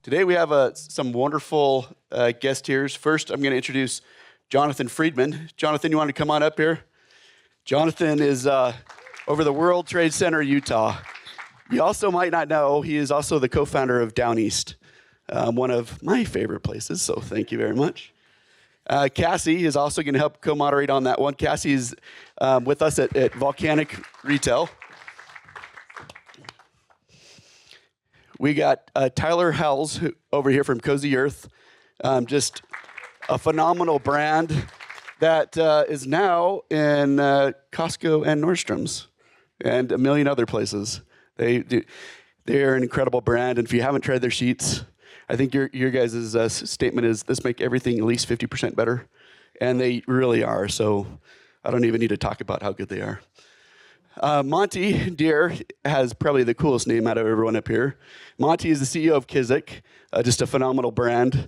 Today we have some wonderful guest here. First, I'm going to introduce Jonathan Freedman. Jonathan, you want to come on up here? Jonathan is over the World Trade Center, Utah. You also might not know, he is also the co-founder of Down East, one of my favorite places, so thank you very much. Kassi is also going to help co-moderate on that one. Kassi is with us at Volcanic Retail. We got Tyler Hells over here from Cozy Earth, just a phenomenal brand that is now in Costco and Nordstrom's and a million other places. They are an incredible brand, and if you haven't tried their sheets, I think your guys' statement is this make everything at least 50% better, and they really are. So I don't even need to talk about how good they are. Monte Deer has probably the coolest name out of everyone up here. Monte is the CEO of Kizik, just a phenomenal brand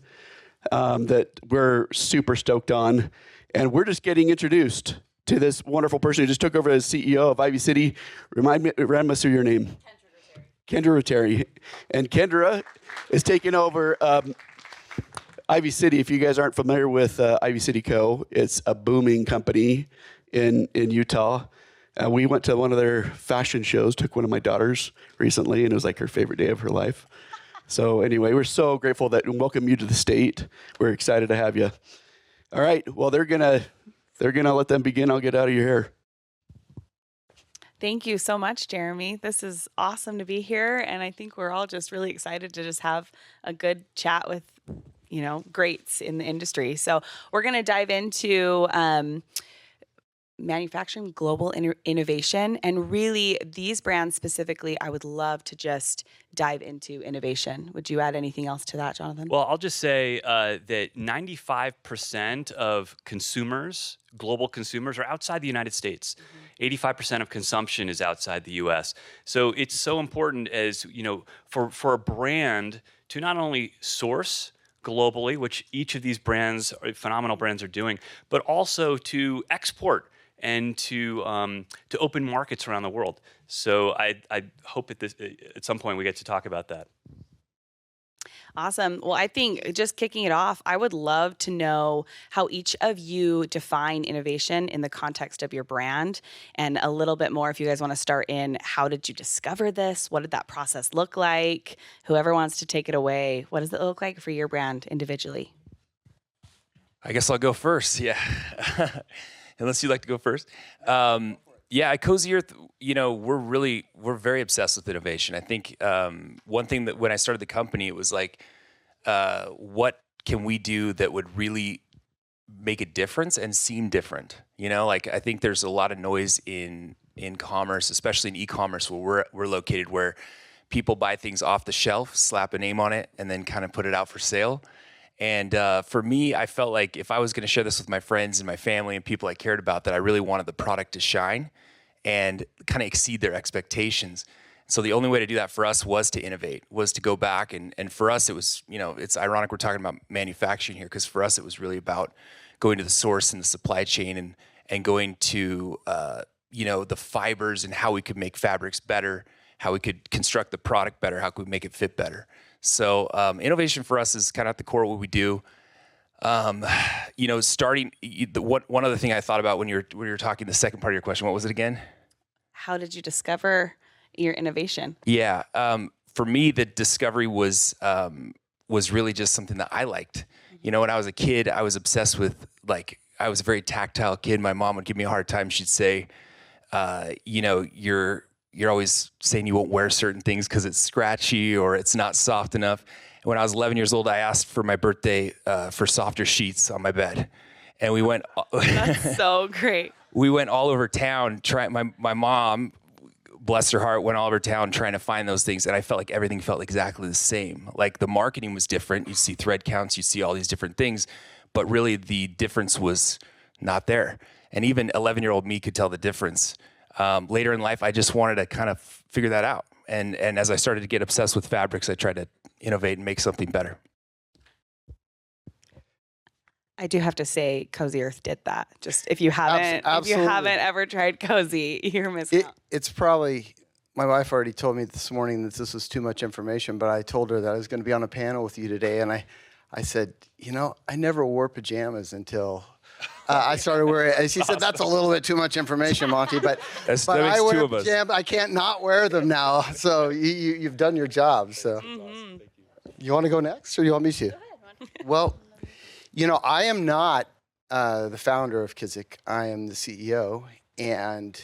that we're super stoked on, and we're just getting introduced to this wonderful person who just took over as CEO of Ivy City. Remind us of your name. Kendra Graterri. And Kendra is taking over Ivy City. If you guys aren't familiar with Ivy City Co., it's a booming company in Utah. We went to one of their fashion shows, took one of my daughters recently, and it was like her favorite day of her life. So anyway, we're so grateful that we welcome you to the state. We're excited to have you. All right, well, they're gonna let them begin. I'll get out of your hair. Thank you so much, Jeremy. This is awesome to be here, and I think we're all just really excited to just have a good chat with, greats in the industry. So we're going to dive into manufacturing global innovation, and really these brands specifically, I would love to just dive into innovation. Would you add anything else to that, Jonathan? Well, I'll just say that 95% of consumers, global consumers, are outside the United States. 85% of consumption is outside the U.S. So it's so important as, for a brand to not only source globally, which each of these brands, phenomenal brands, are doing, but also to export and to open markets around the world. So I hope at some point we get to talk about that. Awesome. Well, I think just kicking it off, I would love to know how each of you define innovation in the context of your brand, and a little bit more if you guys want to start in, how did you discover this? What did that process look like? Whoever wants to take it away, what does it look like for your brand individually? I guess I'll go first, yeah. Unless you'd like to go first. Yeah, at Cozy Earth, we're very obsessed with innovation. I think one thing that when I started the company, it was like, what can we do that would really make a difference and seem different? I think there's a lot of noise in commerce, especially in e-commerce where we're located, where people buy things off the shelf, slap a name on it, and then kind of put it out for sale. And for me, I felt like if I was going to share this with my friends and my family and people I cared about, that I really wanted the product to shine and kind of exceed their expectations. So the only way to do that for us was to innovate, was to go back. And for us, it was, it's ironic we're talking about manufacturing here, because for us, it was really about going to the source and the supply chain and going to, the fibers and how we could make fabrics better, how we could construct the product better, how could we make it fit better. So innovation for us is kind of at the core of what we do. One other thing I thought about when you were talking, the second part of your question, what was it again? How did you discover your innovation? Yeah, for me, the discovery was really just something that I liked. When I was a kid, I was obsessed with, I was a very tactile kid. My mom would give me a hard time. She'd say, you're always saying you won't wear certain things because it's scratchy or it's not soft enough. When I was 11 years old, I asked for my birthday for softer sheets on my bed. And we went... That's so great. We went all over town. My mom, bless her heart, went all over town trying to find those things. And I felt like everything felt exactly the same. Like the marketing was different. You see thread counts, you see all these different things. But really the difference was not there. And even 11-year-old me could tell the difference. Later in life, I just wanted to kind of figure that out. And as I started to get obsessed with fabrics, I tried to innovate and make something better. I do have to say, Cozy Earth did that. Just if you haven't ever tried Cozy, you're missing out. It's probably my wife already told me this morning that this was too much information, but I told her that I was going to be on a panel with you today, and I said, you know, I never wore pajamas until I started wearing. And she said, that's a little bit too much information, Monty, but That but makes I wear two of us. pajamas. I can't not wear them now. So you've done your job. So you want to go next, or you want me to? Go ahead. Well, you know, I am not the founder of Kizik. I am the CEO, and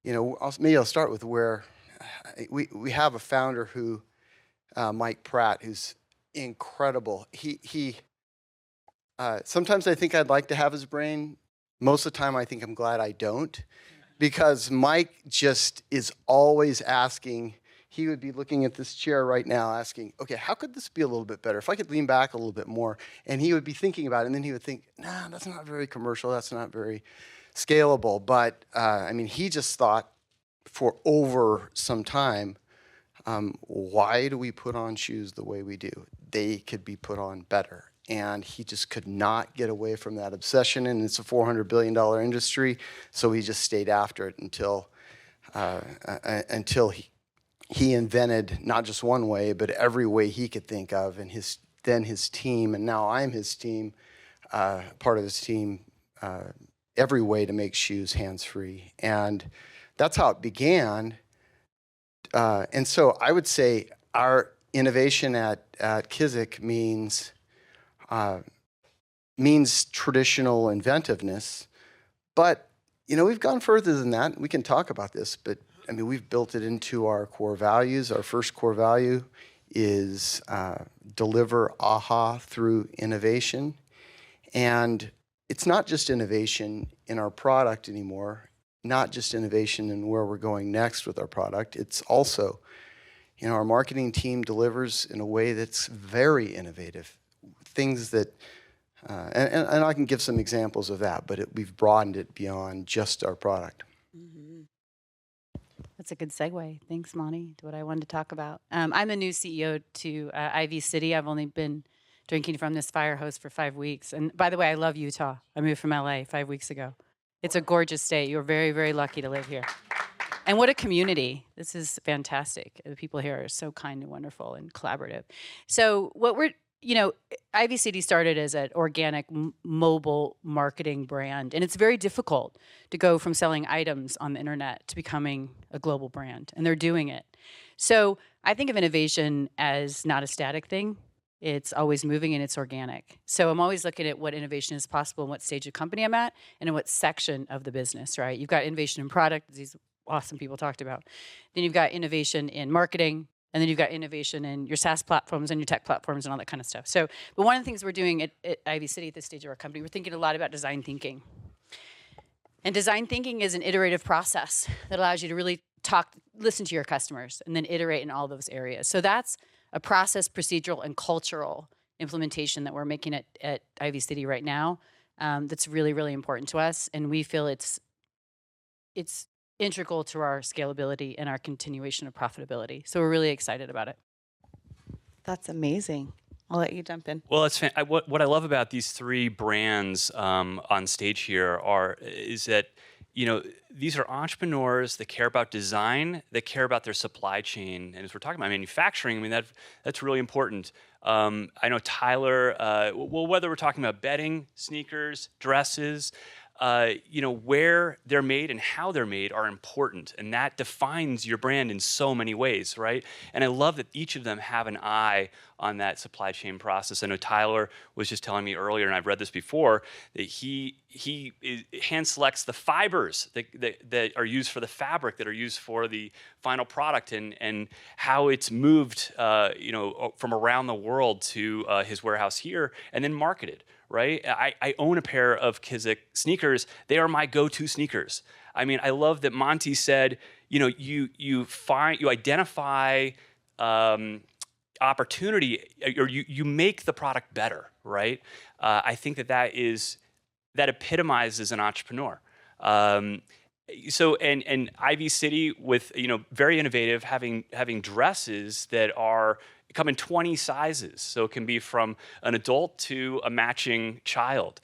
you know, maybe I'll start with where we have a founder who, Mike Pratt, who's incredible. He sometimes I think I'd like to have his brain. Most of the time, I think I'm glad I don't, because Mike just is always asking. He would be looking at this chair right now asking, okay, how could this be a little bit better? If I could lean back a little bit more. And he would be thinking about it, and then he would think, nah, that's not very commercial. That's not very scalable. But, I mean, he just thought for over some time, why do we put on shoes the way we do? They could be put on better. And he just could not get away from that obsession. And it's a $400 billion industry, so he just stayed after it until he invented not just one way, but every way he could think of. And then his team, and now I'm his team, part of his team, every way to make shoes hands-free. And that's how it began. And so I would say our innovation at Kizik means traditional inventiveness. But, you know, we've gone further than that. We can talk about this, but, I mean, we've built it into our core values. Our first core value is deliver AHA through innovation. And it's not just innovation in our product anymore, not just innovation in where we're going next with our product. It's also, you know, our marketing team delivers in a way that's very innovative. Things that, and I can give some examples of that, but we've broadened it beyond just our product. Mm-hmm. That's a good segue. Thanks, Monty, to what I wanted to talk about. I'm a new CEO to Ivy City. I've only been drinking from this fire hose for 5 weeks. And by the way, I love Utah. I moved from LA 5 weeks ago. It's a gorgeous state. You're very, very lucky to live here. And what a community. This is fantastic. The people here are so kind and wonderful and collaborative. So what we're, you know, Ivy City started as an organic mobile marketing brand, and it's very difficult to go from selling items on the internet to becoming a global brand, and they're doing it. So I think of innovation as not a static thing. It's always moving and it's organic. So I'm always looking at what innovation is possible and what stage of company I'm at and in what section of the business, right? You've got innovation in product, as these awesome people talked about. Then you've got innovation in marketing, and then you've got innovation in your SaaS platforms and your tech platforms and all that kind of stuff. So, but one of the things we're doing at Ivy City at this stage of our company, we're thinking a lot about design thinking. And design thinking is an iterative process that allows you to really listen to your customers and then iterate in all those areas. So that's a process, procedural, and cultural implementation that we're making at Ivy City right now. That's really, really important to us. And we feel it's integral to our scalability and our continuation of profitability. So we're really excited about it. That's amazing. I'll let you jump in. Well, it's what I love about these three brands on stage here is that, you know, these are entrepreneurs that care about design, that care about their supply chain. And as we're talking about manufacturing, I mean, that's really important. I know Tyler, well, whether we're talking about bedding, sneakers, dresses, you know, where they're made and how they're made are important, and that defines your brand in so many ways, right? And I love that each of them have an eye on that supply chain process. I know Tyler was just telling me earlier, and I've read this before, that he hand selects the fibers that are used for the fabric, that are used for the final product, and how it's moved, you know, from around the world to his warehouse here, and then marketed. Right? I own a pair of Kizik sneakers. They are my go-to sneakers. I mean, I love that Monty said, you know, you identify opportunity, or you make the product better, right? I think that epitomizes an entrepreneur. So and Ivy City with, you know, very innovative, having dresses that come in 20 sizes, so it can be from an adult to a matching child.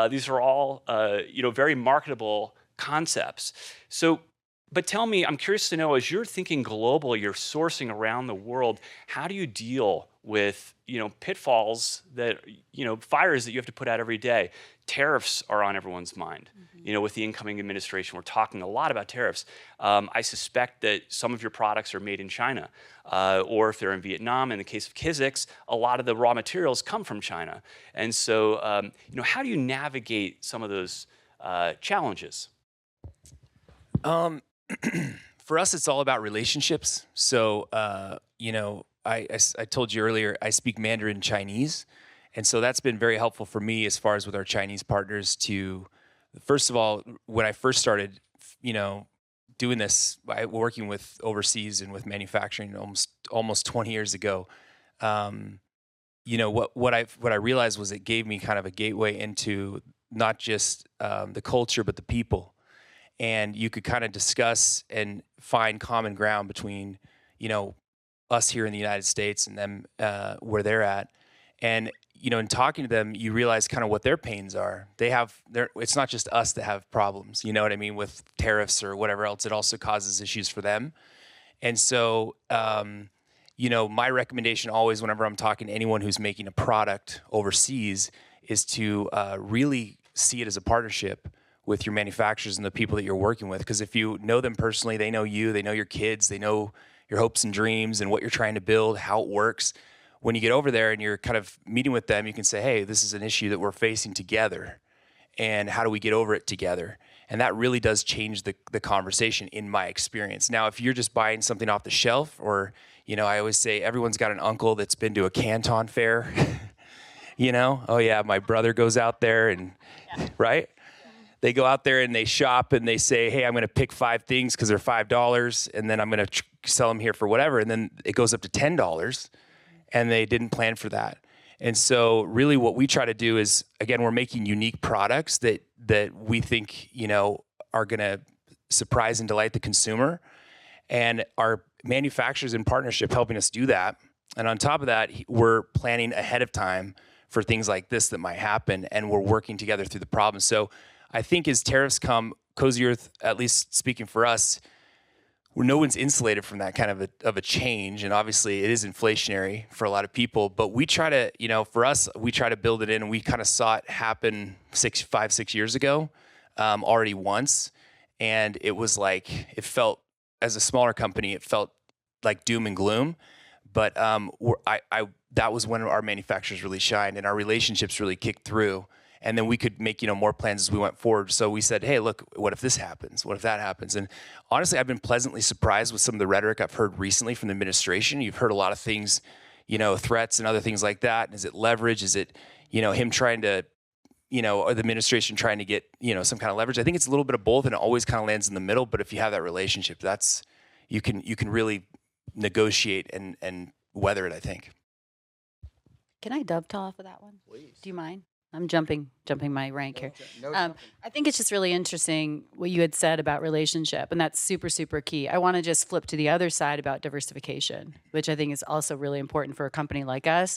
These are all, you know, very marketable concepts. So, But tell me, I'm curious to know, as you're thinking global, you're sourcing around the world, how do you deal with, pitfalls that, fires that you have to put out every day? Tariffs are on everyone's mind. With the incoming administration, we're talking a lot about tariffs. I suspect that some of your products are made in China, or if they're in Vietnam. In the case of Kizik, a lot of the raw materials come from China. And so, how do you navigate some of those challenges? For us, it's all about relationships. So, I told you earlier, I speak Mandarin Chinese. And so that's been very helpful for me as far as with our Chinese partners to, first of all, when I first started, doing this, working with overseas and with manufacturing almost 20 years ago, what I realized was it gave me kind of a gateway into not just the culture, but the people. And you could kind of discuss and find common ground between, us here in the United States and them where they're at. And, in talking to them, you realize kind of what their pains are. It's not just us that have problems, you know what I mean, with tariffs or whatever else. It also causes issues for them. And so, my recommendation always whenever I'm talking to anyone who's making a product overseas is to really see it as a partnership with your manufacturers and the people that you're working with. Because if you know them personally, they know you, they know your kids, they know your hopes and dreams and what you're trying to build, how it works. When you get over there and you're kind of meeting with them, you can say, hey, this is an issue that we're facing together. And how do we get over it together? And that really does change the conversation in my experience. Now, if you're just buying something off the shelf, or, I always say everyone's got an uncle that's been to a Canton fair. Oh yeah, my brother goes out there and, right? They go out there and they shop and they say, hey, I'm going to pick 5 things because they're $5, and then I'm going to sell them here for whatever. And then it goes up to $10, and they didn't plan for that. And so really what we try to do is, again, we're making unique products that we think, are going to surprise and delight the consumer. And our manufacturers in partnership helping us do that. And on top of that, we're planning ahead of time for things like this that might happen, and we're working together through the problem. So I think as tariffs come, Cozy Earth, at least speaking for us, no one's insulated from that kind of a change. And obviously it is inflationary for a lot of people, but we try to, for us, we try to build it in, and we kind of saw it happen 5-6 years ago, already once. And it was like, it felt, as a smaller company, it felt like doom and gloom. But that was when our manufacturers really shined and our relationships really kicked through. And then we could make, more plans as we went forward. So we said, hey, look, what if this happens? What if that happens? And honestly, I've been pleasantly surprised with some of the rhetoric I've heard recently from the administration. You've heard a lot of things, threats and other things like that. Is it leverage? Is it, him trying to, or the administration trying to get, some kind of leverage? I think it's a little bit of both, and it always kind of lands in the middle. But if you have that relationship, you can really negotiate and weather it, I think. Can I dovetail off of that one? Please. Do you mind? I'm jumping my rank here. No, I think it's just really interesting what you had said about relationship, and that's super, super key. I want to just flip to the other side about diversification, which I think is also really important for a company like us.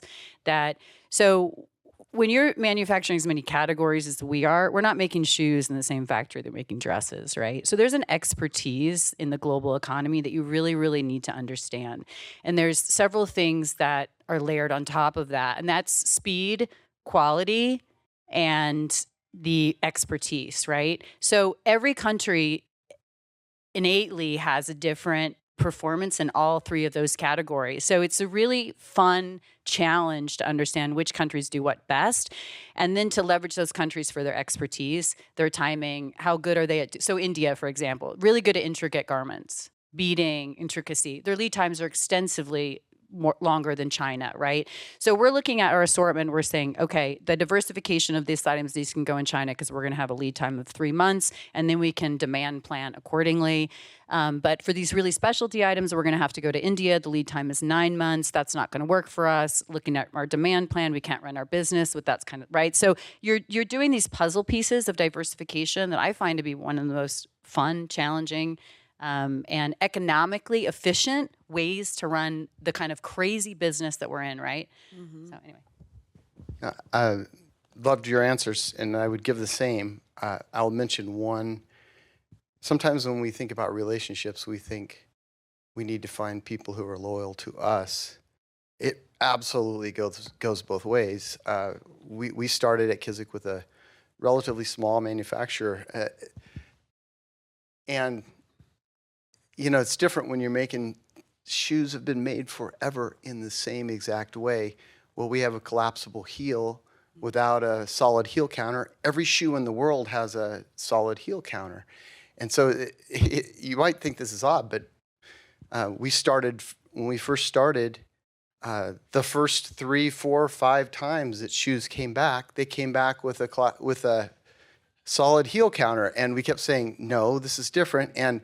So when you're manufacturing as many categories as we are, we're not making shoes in the same factory they're making dresses, right? So there's an expertise in the global economy that you really, really need to understand. And there's several things that are layered on top of that, and that's speed, quality, and the expertise, right? So every country innately has a different performance in all 3 of those categories. So it's a really fun challenge to understand which countries do what best, and then to leverage those countries for their expertise, their timing, how good are they at, so India, for example, really good at intricate garments, beading, intricacy. Their lead times are extensively longer than China, right? So we're looking at our assortment. We're saying, okay, the diversification of these items, these can go in China because we're going to have a lead time of 3 months, and then we can demand plan accordingly. But for these really specialty items, we're going to have to go to India. The lead time is 9 months. That's not going to work for us. Looking at our demand plan, we can't run our business with that's kind of right. So you're doing these puzzle pieces of diversification that I find to be one of the most fun, challenging, and economically efficient ways to run the kind of crazy business that we're in, right? Mm-hmm. So anyway. I loved your answers, and I would give the same. I'll mention one sometimes when we think about relationships, we think we need to find people who are loyal to us. It absolutely goes both ways. We started at Kizik with a relatively small manufacturer, and it's different when you're making shoes have been made forever in the same exact way. Well, we have a collapsible heel without a solid heel counter. Every shoe in the world has a solid heel counter. And so you might think this is odd, but when we first started, the first 3, 4, 5 times that shoes came back, they came back with a solid heel counter. And we kept saying, no, this is different. And,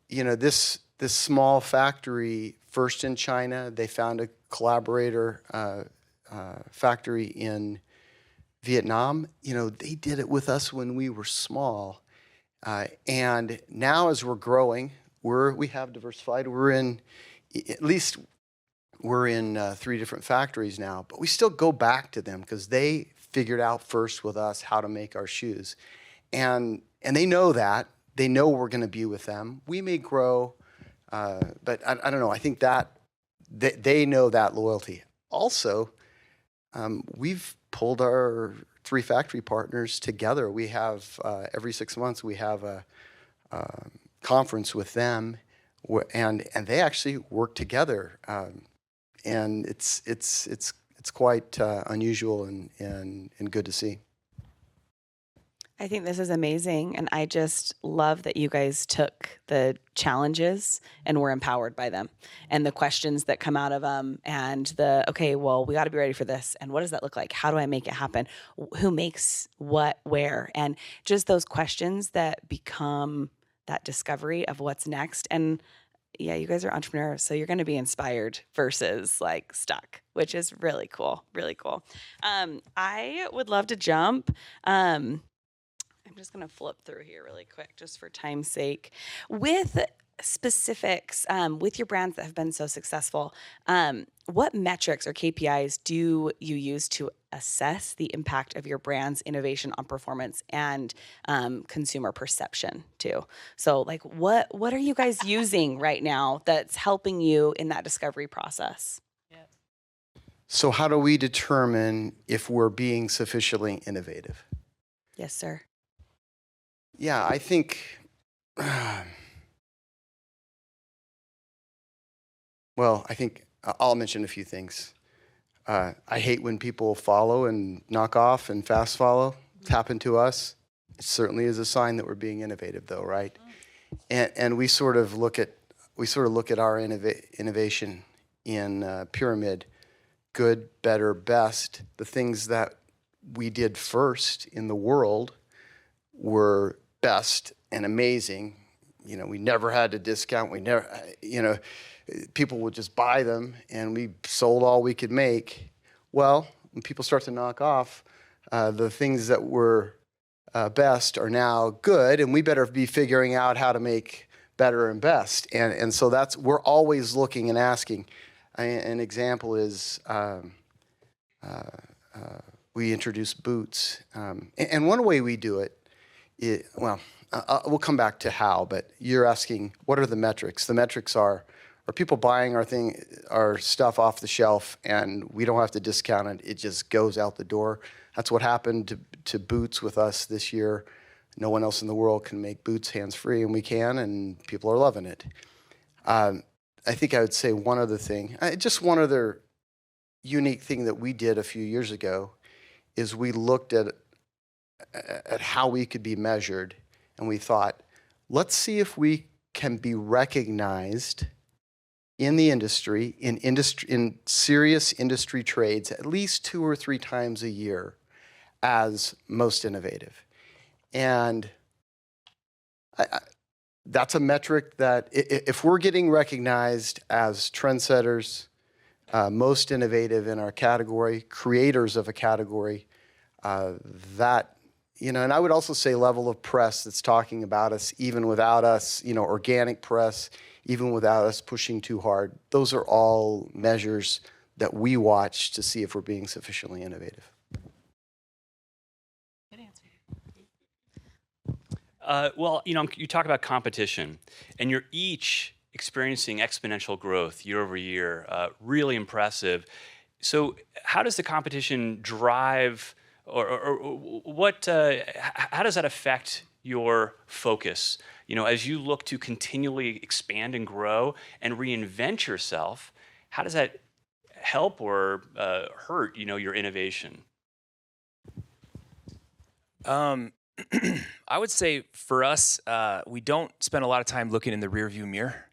this small factory, first in China, they found a collaborator factory in Vietnam. They did it with us when we were small. And now as we're growing, we have diversified. We're in 3 different factories now, but we still go back to them because they figured out first with us how to make our shoes. And they know that. They know we're going to be with them. We may grow, but I don't know. I think that they know that loyalty. Also, we've pulled our 3 factory partners together. We have, every 6 months, we have a conference with them, and they actually work together. And it's quite unusual and good to see. I think this is amazing, and I just love that you guys took the challenges and were empowered by them, and the questions that come out of them, and okay, well, we got to be ready for this, and what does that look like? How do I make it happen? Who makes what, where? And just those questions that become that discovery of what's next. And yeah, you guys are entrepreneurs, so you're going to be inspired versus like stuck, which is really cool, really cool. I would love to jump. I'm just going to flip through here really quick just for time's sake. With specifics, with your brands that have been so successful, what metrics or KPIs do you use to assess the impact of your brand's innovation on performance and consumer perception too? So like what are you guys using right now that's helping you in that discovery process? So how do we determine if we're being sufficiently innovative? Yes, sir. Yeah, I think, well, I think I'll mention a few things. I hate when people follow and knock off and fast follow. It's happened to us. It certainly is a sign that we're being innovative, though, right? And we sort of look at our innovation in pyramid: good, better, best. The things that we did first in the world were best and amazing. We never had to discount. We never, people would just buy them, and we sold all we could make. Well, when people start to knock off, the things that were best are now good, and we better be figuring out how to make better and best. And so we're always looking and asking. An example is we introduced boots, and one way we do it. We'll come back to how, but you're asking, what are the metrics? The metrics are people buying our stuff off the shelf, and we don't have to discount it. It just goes out the door. That's what happened to boots with us this year. No one else in the world can make boots hands-free, and we can, and people are loving it. I think I would say one other thing, just one other unique thing that we did a few years ago is we looked at how we could be measured, and we thought, let's see if we can be recognized in the industry, in serious industry trades, at least 2 or 3 times a year as most innovative. And that's a metric that if we're getting recognized as trendsetters, most innovative in our category, creators of a category, and I would also say level of press that's talking about us, even without us, organic press, even without us pushing too hard. Those are all measures that we watch to see if we're being sufficiently innovative. Good answer. Well, you talk about competition, and you're each experiencing exponential growth year over year, really impressive. So, how does the competition drive, or what? How does that affect your focus? As you look to continually expand and grow and reinvent yourself, how does that help or hurt, your innovation? I would say for us, we don't spend a lot of time looking in the rearview mirror.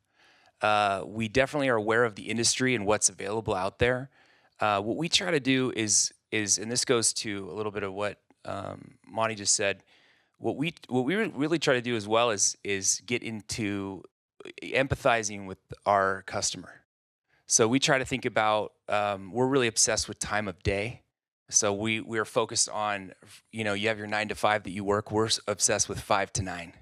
We definitely are aware of the industry and what's available out there. What we try to do is, and this goes to a little bit of what Monty just said. What we really try to do as well is get into empathizing with our customer. So we try to think about, we're really obsessed with time of day. So we are focused on, you have your 9 to 5 that you work. We're obsessed with 5 to 9.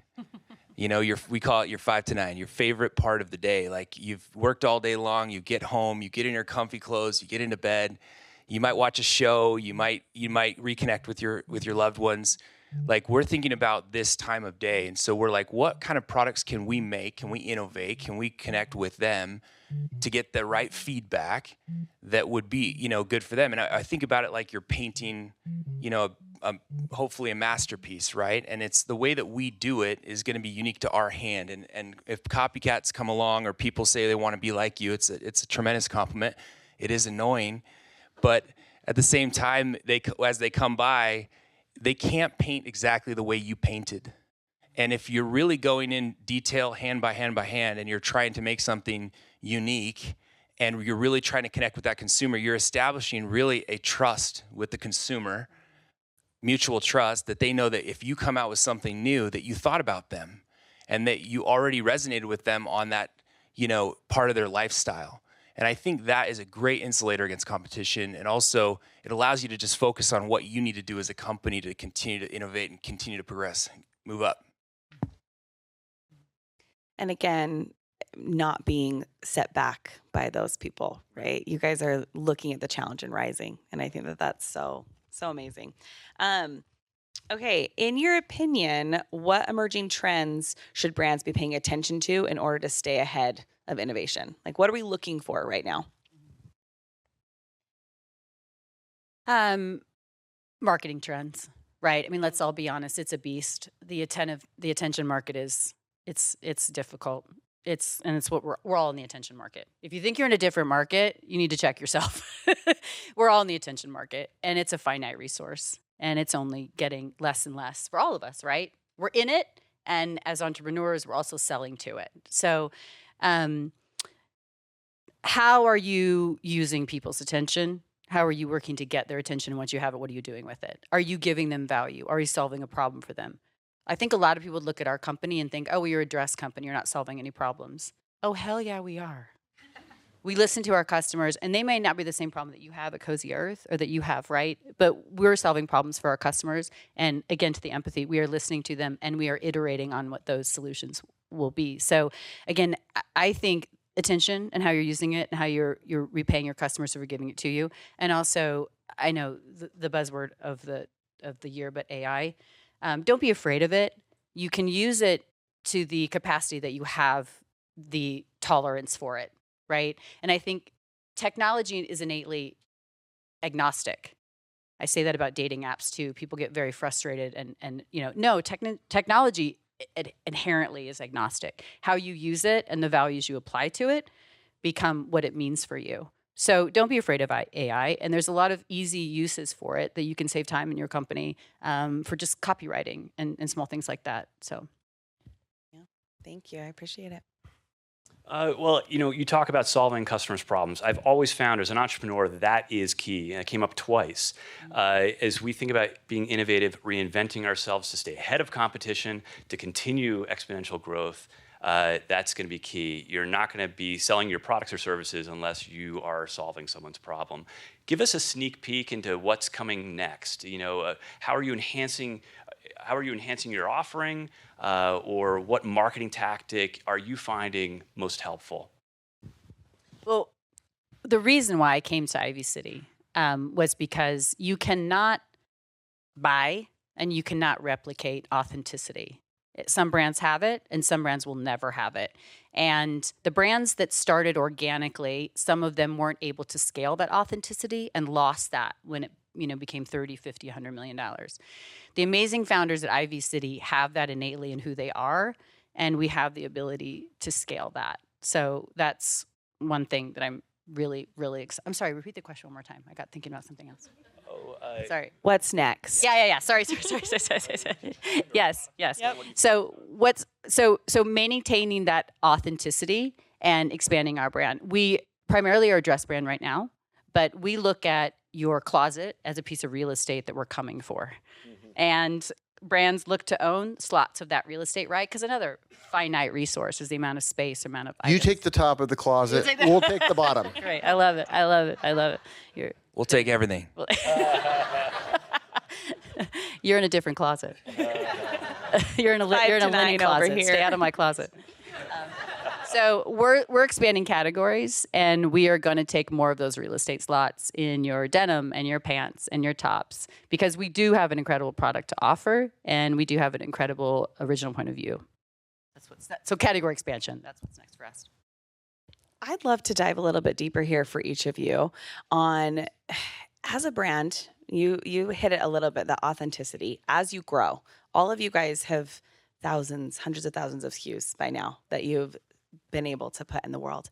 We call it your 5 to 9, your favorite part of the day. Like you've worked all day long, you get home, you get in your comfy clothes, you get into bed, you might watch a show, you might reconnect with your loved ones. Like we're thinking about this time of day. And so we're like, what kind of products can we make? Can we innovate? Can we connect with them to get the right feedback that would be, good for them? And I think about it like you're painting, hopefully a masterpiece, right? And it's the way that we do it is going to be unique to our hand. And if copycats come along or people say they want to be like you, it's a tremendous compliment. It is annoying, but at the same time, as they come by, they can't paint exactly the way you painted. And if you're really going in detail, hand by hand by hand, and you're trying to make something unique, and you're really trying to connect with that consumer, you're establishing really a trust with the consumer, mutual trust, that they know that if you come out with something new, that you thought about them, and that you already resonated with them on that, part of their lifestyle. And I think that is a great insulator against competition. And also, it allows you to just focus on what you need to do as a company to continue to innovate and continue to progress, move up. And again, not being set back by those people, right? You guys are looking at the challenge and rising. And I think that that's so amazing. Okay, in your opinion, what emerging trends should brands be paying attention to in order to stay ahead of innovation? Like, what are we looking for right now? Marketing trends, right? I mean, let's all be honest. It's a beast. The attention market it's difficult. It's what we're all in the attention market. If you think you're in a different market, you need to check yourself. We're all in the attention market, and it's a finite resource, and it's only getting less and less for all of us, right? We're in it, and as entrepreneurs, we're also selling to it. So, how are you using people's attention? How are you working to get their attention? Once you have it, what are you doing with it? Are you giving them value? Are you solving a problem for them? I think a lot of people look at our company and think, oh, well, you're a dress company. You're not solving any problems. Oh, hell yeah, we are. We listen to our customers, and they may not be the same problem that you have at Cozy Earth or that you have, right? But we're solving problems for our customers. And again, to the empathy, we are listening to them, and we are iterating on what those solutions will be. So again, I think attention and how you're using it and how you're repaying your customers for giving it to you. And also, I know the buzzword of the year, but AI. Don't be afraid of it. You can use it to the capacity that you have the tolerance for it, right? And I think technology is innately agnostic. I say that about dating apps too. People get very frustrated and no, technology inherently is agnostic. How you use it and the values you apply to it become what it means for you. So don't be afraid of AI. And there's a lot of easy uses for it that you can save time in your company for just copywriting and small things like that. So, yeah, thank you. I appreciate it. Well, you talk about solving customers' problems. I've always found as an entrepreneur that is key, and it came up twice. As we think about being innovative, reinventing ourselves to stay ahead of competition, to continue exponential growth, that's going to be key. You're not going to be selling your products or services unless you are solving someone's problem. Give us a sneak peek into what's coming next. How are you enhancing your offering, or what marketing tactic are you finding most helpful? Well, the reason why I came to Ivy City was because you cannot buy and you cannot replicate authenticity. Some brands have it, and some brands will never have it. And the brands that started organically, some of them weren't able to scale that authenticity and lost that when it became 30, 50, $100 million. The amazing founders at Ivy City have that innately in who they are, and we have the ability to scale that. So that's one thing that I'm really, really excited. I'm sorry, repeat the question one more time. I got thinking about something else. Sorry. What's next? Yeah. Sorry. Yes. Yep. So maintaining that authenticity and expanding our brand. We primarily are a dress brand right now, but we look at your closet as a piece of real estate that we're coming for. And brands look to own slots of that real estate, right? Because another finite resource is the amount of space, amount of items. You take the top of the closet. We'll take the bottom. Great. I love it. We'll take everything. You're in a different closet. You're in a linen closet. Stay out of my closet. So we're expanding categories, and we are going to take more of those real estate slots in your denim and your pants and your tops, because we do have an incredible product to offer, and we do have an incredible original point of view. So category expansion, that's what's next for us. I'd love to dive a little bit deeper here for each of you on, as a brand, you hit it a little bit, the authenticity. As you grow, all of you guys have hundreds of thousands of SKUs by now that you've been able to put in the world.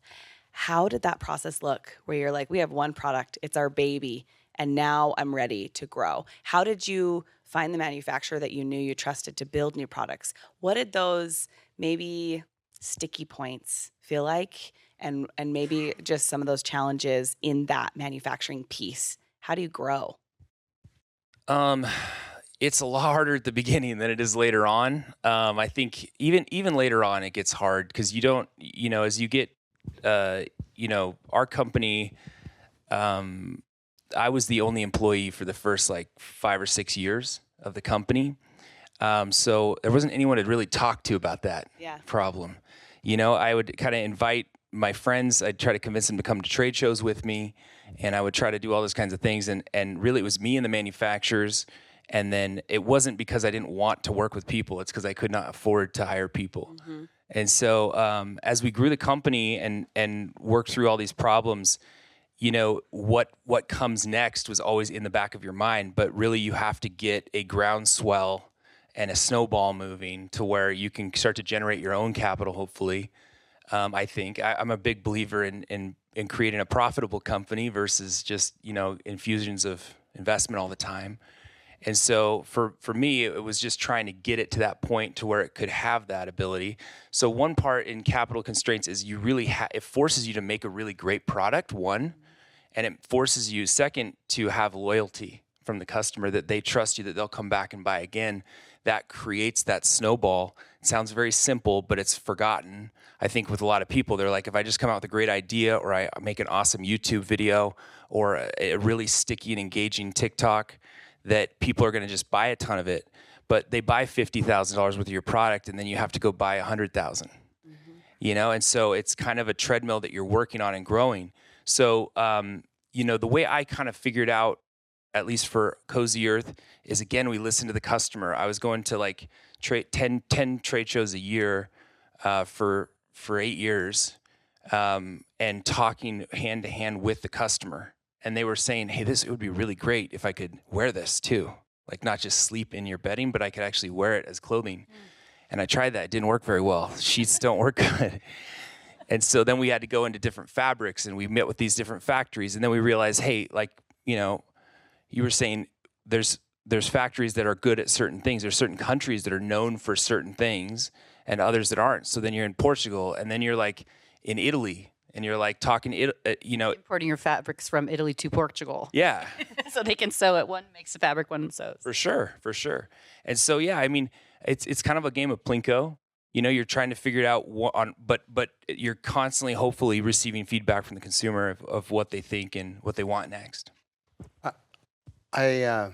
How did that process look, where you're like, we have one product, it's our baby, and now I'm ready to grow? How did you find the manufacturer that you knew you trusted to build new products? What did those maybe sticky points feel like? And maybe just some of those challenges in that manufacturing piece. How do you grow? It's a lot harder at the beginning than it is later on. I think even later on, it gets hard because you don't, as you get, our company, I was the only employee for the first 5 or 6 years of the company. So there wasn't anyone to really talk to about that problem. I would kind of invite my friends. I'd try to convince them to come to trade shows with me, and I would try to do all those kinds of things. And really, it was me and the manufacturers. And then it wasn't because I didn't want to work with people. It's because I could not afford to hire people. Mm-hmm. And so as we grew the company and worked through all these problems, what comes next was always in the back of your mind. But really, you have to get a groundswell and a snowball moving to where you can start to generate your own capital, hopefully. I think I'm a big believer in creating a profitable company versus just, infusions of investment all the time. And so for me, it was just trying to get it to that point to where it could have that ability. So one part in capital constraints is you really it forces you to make a really great product, one, and it forces you, second, to have loyalty from the customer, that they trust you, that they'll come back and buy again. That creates that snowball. It sounds very simple, but it's forgotten. I think with a lot of people, they're like, if I just come out with a great idea, or I make an awesome YouTube video, or a really sticky and engaging TikTok, that people are going to just buy a ton of it. But they buy $50,000 worth of your product, and then you have to go buy $100,000. Mm-hmm. And so it's kind of a treadmill that you're working on and growing. So, the way I kind of figured out, at least for Cozy Earth, is, again, we listen to the customer. I was going to 10 trade shows a year for 8 years, and talking hand to hand with the customer. And they were saying, hey, it would be really great if I could wear this too. Not just sleep in your bedding, but I could actually wear it as clothing. And I tried that. It didn't work very well. Sheets don't work good. And so then we had to go into different fabrics, and we met with these different factories. And then we realized, hey, you were saying there's factories that are good at certain things. There's certain countries that are known for certain things and others that aren't. So then you're in Portugal, and then you're in Italy. And you're talking, importing your fabrics from Italy to Portugal. Yeah. So they can sew it. One makes the fabric, one sews. For sure. And so, it's kind of a game of Plinko. You're trying to figure it out but you're constantly, hopefully, receiving feedback from the consumer of what they think and what they want next. I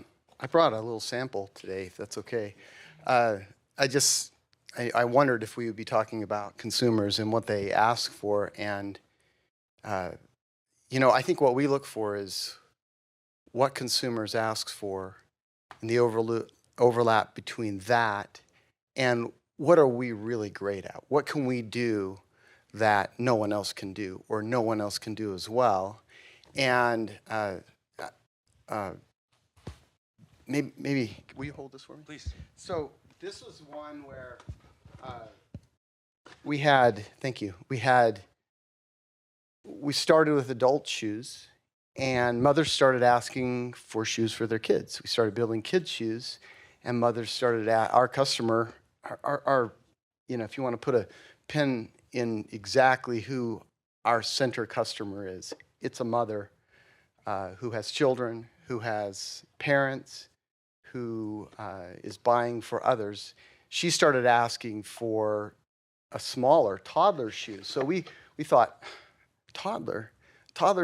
brought a little sample today, if that's okay. I wondered if we would be talking about consumers and what they ask for. And, I think what we look for is what consumers ask for and the overlap between that and what are we really great at? What can we do that no one else can do, or no one else can do as well? And maybe will you hold this for me? Please. So this was one where we had, thank you, we started with adult shoes, and mothers started asking for shoes for their kids. We started building kids' shoes, and mothers started our customer, our if you want to put a pin in exactly who our center customer is, it's a mother who has children, who has parents, who is buying for others. She started asking for a smaller toddler shoe. So we thought, toddler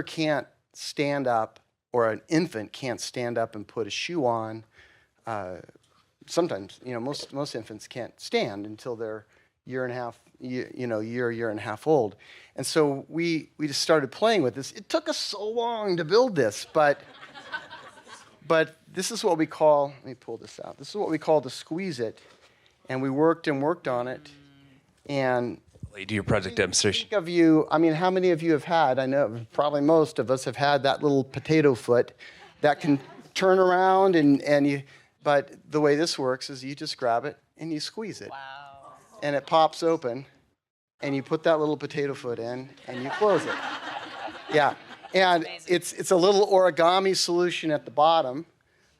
can't stand up, or an infant can't stand up and put a shoe on. Sometimes, most infants can't stand until they're year and a half old. And so we just started playing with this. It took us so long to build this, but this is what we call, let me pull this out. This is what we call the squeeze it. And we worked on it. And You do your project demonstration. think of you, how many of you have had, I know probably most of us have had that little potato foot that can turn around but the way this works is you just grab it and you squeeze it. Wow. And it pops open, and you put that little potato foot in and you close it. Yeah. And it's a little origami solution at the bottom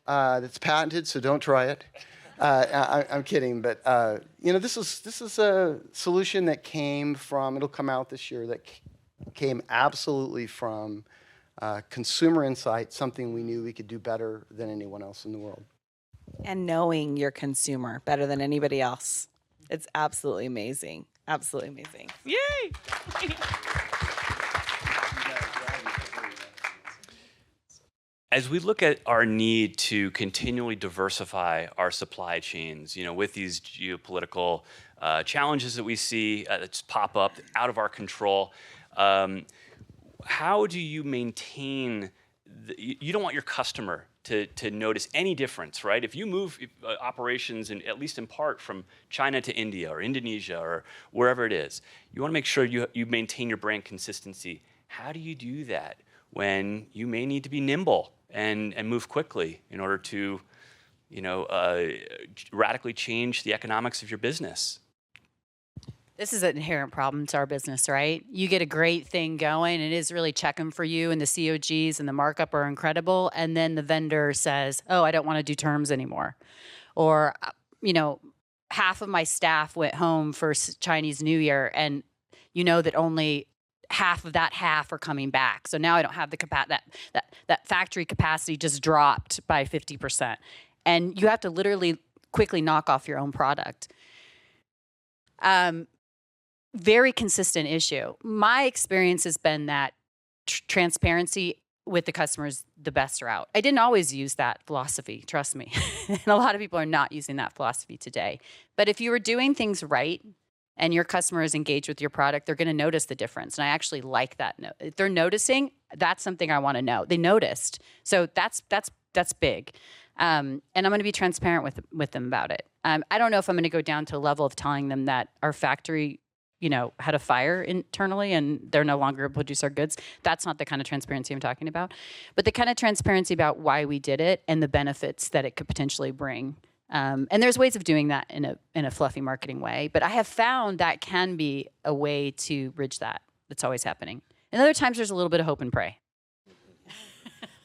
that's patented, so don't try it. I'm kidding, but this is a solution that came from, it'll come out this year, that came absolutely from consumer insight, something we knew we could do better than anyone else in the world. And knowing your consumer better than anybody else. It's absolutely amazing. Absolutely amazing. Yay! As we look at our need to continually diversify our supply chains, with these geopolitical challenges that we see that just pop up out of our control, how do you maintain? You don't want your customer to notice any difference, right? If you move operations, at least in part, from China to India or Indonesia or wherever it is, you want to make sure you maintain your brand consistency. How do you do that when you may need to be nimble and move quickly in order to, radically change the economics of your business? This is an inherent problem to our business, right? You get a great thing going, and it is really checking for you, and the COGs and the markup are incredible, and then the vendor says, oh, I don't want to do terms anymore. Or, half of my staff went home for Chinese New Year, and that only half of that half are coming back. So now I don't have the that factory capacity just dropped by 50%. And you have to literally quickly knock off your own product. Very consistent issue. My experience has been that transparency with the customer is the best route. I didn't always use that philosophy, trust me. And a lot of people are not using that philosophy today. But if you were doing things right and your customer is engaged with your product, they're going to notice the difference. And I actually like that. If they're noticing, that's something I want to know. They noticed. So that's big. And I'm going to be transparent with them about it. I don't know if I'm going to go down to a level of telling them that our factory had a fire internally and they're no longer able to produce our goods. That's not the kind of transparency I'm talking about. But the kind of transparency about why we did it and the benefits that it could potentially bring. And there's ways of doing that in a fluffy marketing way. But I have found that can be a way to bridge that. That's always happening. And other times there's a little bit of hope and pray.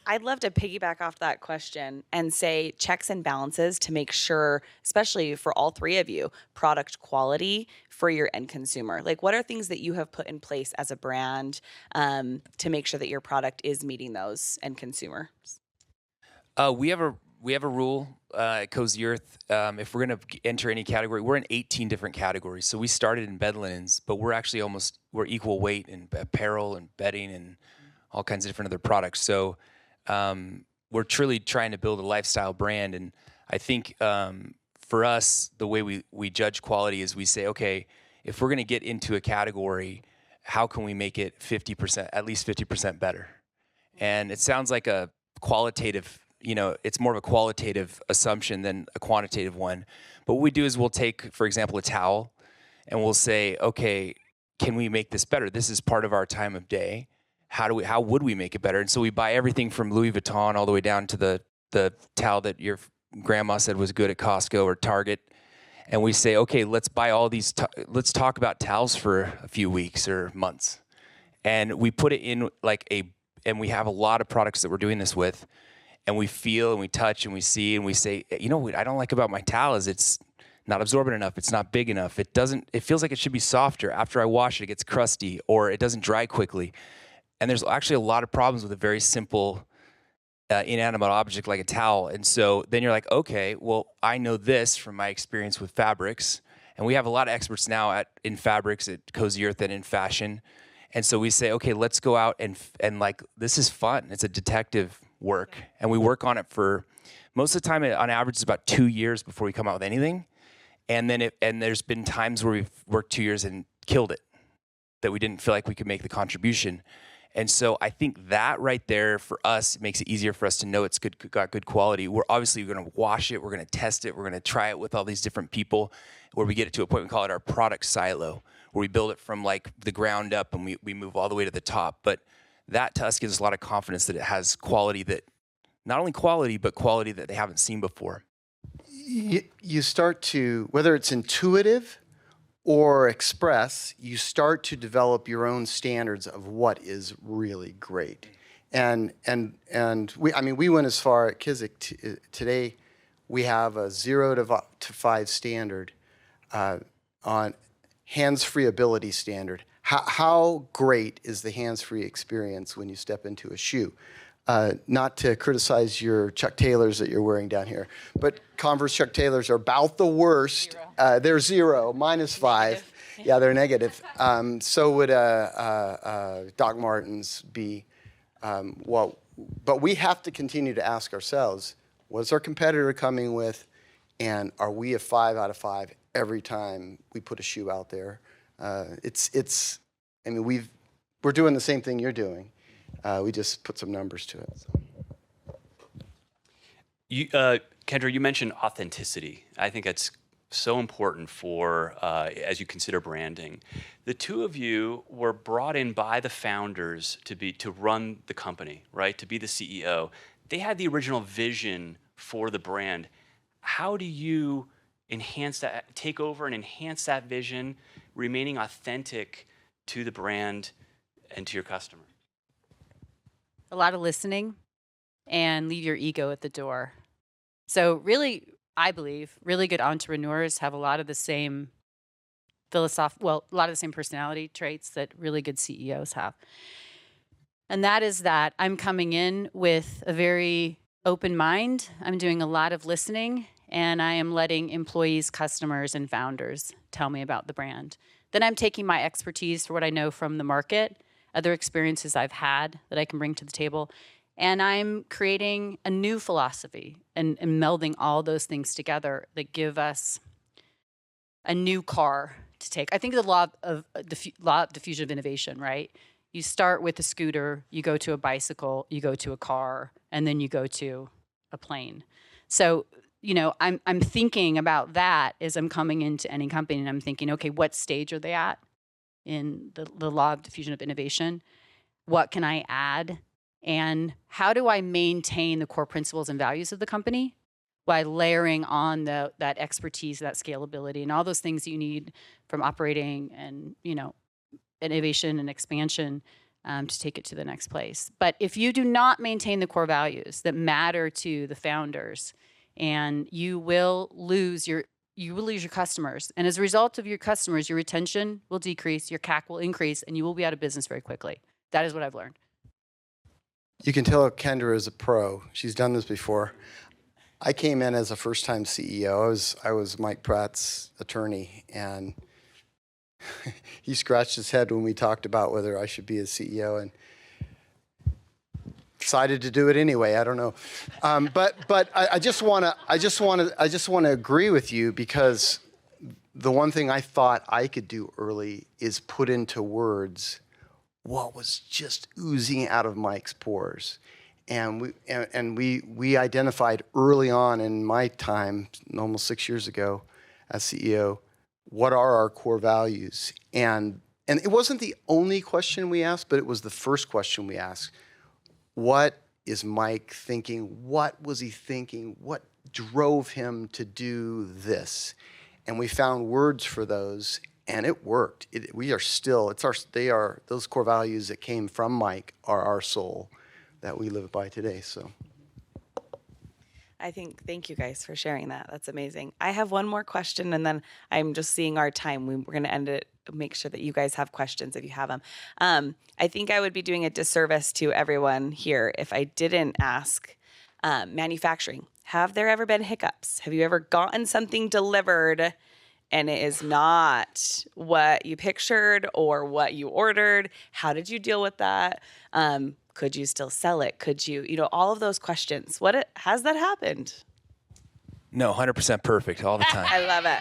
I'd love to piggyback off that question and say checks and balances to make sure, especially for all three of you, product quality for your end consumer. Like, what are things that you have put in place as a brand to make sure that your product is meeting those end consumers? We have a rule at Cozy Earth. If we're going to enter any category, we're in 18 different categories. So we started in bed linens, but we're actually we're equal weight in apparel and bedding and all kinds of different other products. So we're truly trying to build a lifestyle brand. And I think for us, the way we judge quality is we say, okay, if we're going to get into a category, how can we make it 50%, at least 50% better? And it sounds like a qualitative it's more of a qualitative assumption than a quantitative one. But what we do is we'll take, for example, a towel, and we'll say, okay, can we make this better? This is part of our time of day. How would we make it better? And so we buy everything from Louis Vuitton all the way down to the towel that your grandma said was good at Costco or Target. And we say, okay, let's buy all these, let's talk about towels for a few weeks or months. And we put it in and we have a lot of products that we're doing this with. And we feel and we touch and we see and we say, what I don't like about my towel is it's not absorbent enough. It's not big enough. It feels like it should be softer. After I wash it, it gets crusty or it doesn't dry quickly. And there's actually a lot of problems with a very simple inanimate object like a towel. And so then you're like, okay, well, I know this from my experience with fabrics. And we have a lot of experts now in fabrics at Cozy Earth and in fashion. And so we say, okay, let's go out and this is fun. It's a detective work. And we work on it for most of the time, on average, it's about 2 years before we come out with anything. And then there's been times where we've worked 2 years and killed it, that we didn't feel like we could make the contribution. And so I think that right there for us makes it easier for us to know it's got good quality. We're obviously going to wash it, we're going to test it, we're going to try it with all these different people, where we get it to a point we call it our product silo, where we build it from the ground up and we move all the way to the top. But that to us gives us a lot of confidence that it has quality that, not only quality, but quality that they haven't seen before. You start to, whether it's intuitive or express, you start to develop your own standards of what is really great. And we went as far at Kizik today. We have a 0 to 5 standard on hands-free ability standard. How great is the hands-free experience when you step into a shoe? Not to criticize your Chuck Taylors that you're wearing down here, but Converse Chuck Taylors are about the worst. They're 0, -5. Yeah, they're negative. So would Doc Martens be. But we have to continue to ask ourselves, what's our competitor coming with, and are we a 5 out of 5 every time we put a shoe out there? We're doing the same thing you're doing. We just put some numbers to it. So. Kendra, you mentioned authenticity. I think that's so important for as you consider branding. The two of you were brought in by the founders to run the company, right? To be the CEO. They had the original vision for the brand. How do you enhance that, take over and enhance that vision, remaining authentic to the brand and to your customer? A lot of listening, and leave your ego at the door. So really, I believe really good entrepreneurs have a lot of the same a lot of the same personality traits that really good CEOs have. And that is that I'm coming in with a very open mind. I'm doing a lot of listening, and I am letting employees, customers, and founders tell me about the brand. Then I'm taking my expertise for what I know from the market, other experiences I've had that I can bring to the table, and I'm creating a new philosophy and melding all those things together that give us a new car to take. I think the law of diffusion of innovation, right? You start with a scooter, you go to a bicycle, you go to a car, and then you go to a plane. So, I'm thinking about that as I'm coming into any company, and I'm thinking, okay, what stage are they at in the law of diffusion of innovation? What can I add? And how do I maintain the core principles and values of the company by layering on that expertise, that scalability, and all those things that you need from operating and, innovation and expansion to take it to the next place. But if you do not maintain the core values that matter to the founders, and you will lose your customers. And as a result of your customers, your retention will decrease, your CAC will increase, and you will be out of business very quickly. That is what I've learned. You can tell Kendra is a pro. She's done this before. I came in as a first-time CEO. I was Mike Pratt's attorney, and he scratched his head when we talked about whether I should be a CEO, and decided to do it anyway. I don't know, but I just want to agree with you, because the one thing I thought I could do early is put into words what was just oozing out of Mike's pores, And we identified early on in my time, almost 6 years ago, as CEO, what are our core values? And it wasn't the only question we asked, but it was the first question we asked. What is Mike thinking? What was he thinking? What drove him to do this? And we found words for those, and it worked. Those core values that came from Mike are our soul that we live by today. So Thank you guys for sharing that. That's amazing. I have one more question, and then I'm just seeing our time. We're going to end it, make sure that you guys have questions if you have them. I think I would be doing a disservice to everyone here if I didn't ask manufacturing. Have there ever been hiccups? Have you ever gotten something delivered and it is not what you pictured or what you ordered? How did you deal with that? Could you still sell it? Could you, all of those questions. Has that happened? No, 100% perfect all the time. I love it.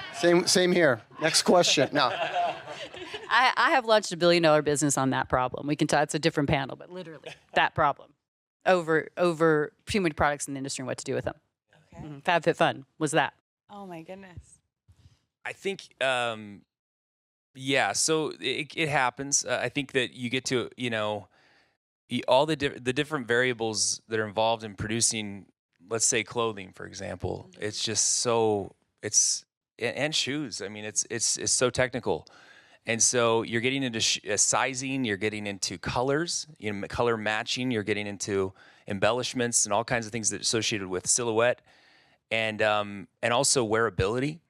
same here. Next question. No. I have launched $1 billion business on that problem. We can talk, it's a different panel, but literally that problem over human products in the industry and what to do with them. Okay. FabFitFun was that. Oh my goodness. I think, so it happens. I think that you get to, all the different variables that are involved in producing, let's say, clothing, for example. It's just and shoes. I mean, it's so technical. And so you're getting into sizing, you're getting into colors, color matching, you're getting into embellishments and all kinds of things that are associated with silhouette and also wearability.